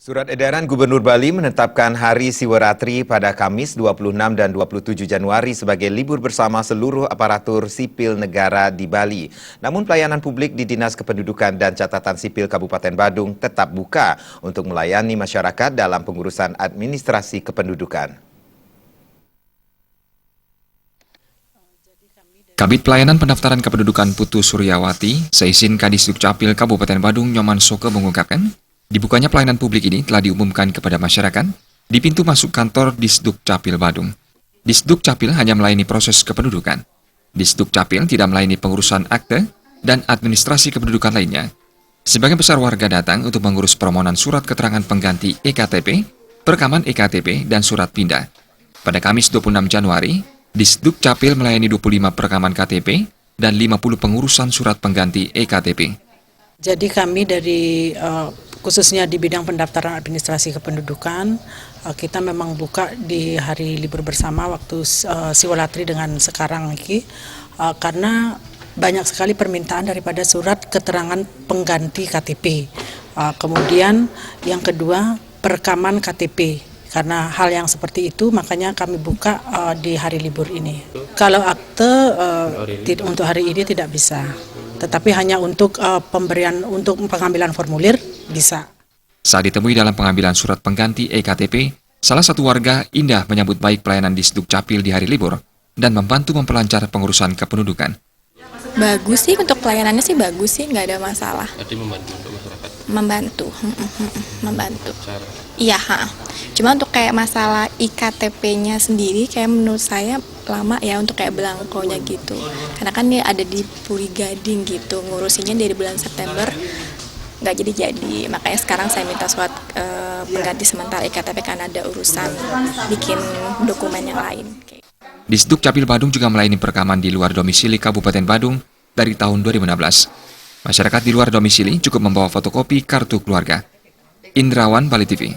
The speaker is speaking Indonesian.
Surat edaran Gubernur Bali menetapkan Hari Siwaratri pada Kamis 26 dan 27 Januari sebagai libur bersama seluruh aparatur sipil negara di Bali. Namun pelayanan publik di Dinas Kependudukan dan Catatan Sipil Kabupaten Badung tetap buka untuk melayani masyarakat dalam pengurusan administrasi kependudukan. Kabid Pelayanan Pendaftaran Kependudukan Putu Suryawati, seizin Kadis Dukcapil Kabupaten Badung Nyoman Soke mengungkapkan, dibukanya pelayanan publik ini telah diumumkan kepada masyarakat di pintu masuk kantor Disdukcapil Badung. Disdukcapil hanya melayani proses kependudukan. Disdukcapil tidak melayani pengurusan akte dan administrasi kependudukan lainnya. Sebagian besar warga datang untuk mengurus permohonan surat keterangan pengganti EKTP, perekaman EKTP, dan surat pindah. Pada Kamis 26 Januari, Disdukcapil melayani 25 perekaman KTP dan 50 pengurusan surat pengganti EKTP. Jadi kami dari khususnya di bidang pendaftaran administrasi kependudukan, kita memang buka di hari libur bersama waktu Siwaratri dengan sekarang ini, karena banyak sekali permintaan daripada surat keterangan pengganti KTP. Kemudian yang kedua perekaman KTP. Karena hal yang seperti itu, makanya kami buka di hari libur ini. Kalau akte untuk hari ini tidak bisa, tetapi hanya untuk untuk pengambilan formulir bisa. Saat ditemui dalam pengambilan surat pengganti EKTP, salah satu warga Indah menyambut baik pelayanan Disdukcapil di hari libur dan membantu memperlancar pengurusan kependudukan. Bagus sih, untuk pelayanannya sih bagus sih, nggak ada masalah. Jadi membantu untuk masyarakat? Membantu. Iya, cuma untuk kayak masalah IKTP-nya sendiri kayak menurut saya lama ya untuk kayak belangkonya gitu. Karena kan dia ada di Puri Gading gitu, ngurusinnya dari bulan September nggak jadi. Makanya sekarang saya minta surat pengganti sementara IKTP karena ada urusan bikin dokumen yang lain. Disdukcapil Badung juga melayani perekaman di luar domisili Kabupaten Badung dari tahun 2016. Masyarakat di luar domisili cukup membawa fotokopi kartu keluarga. Indrawan, Bali TV.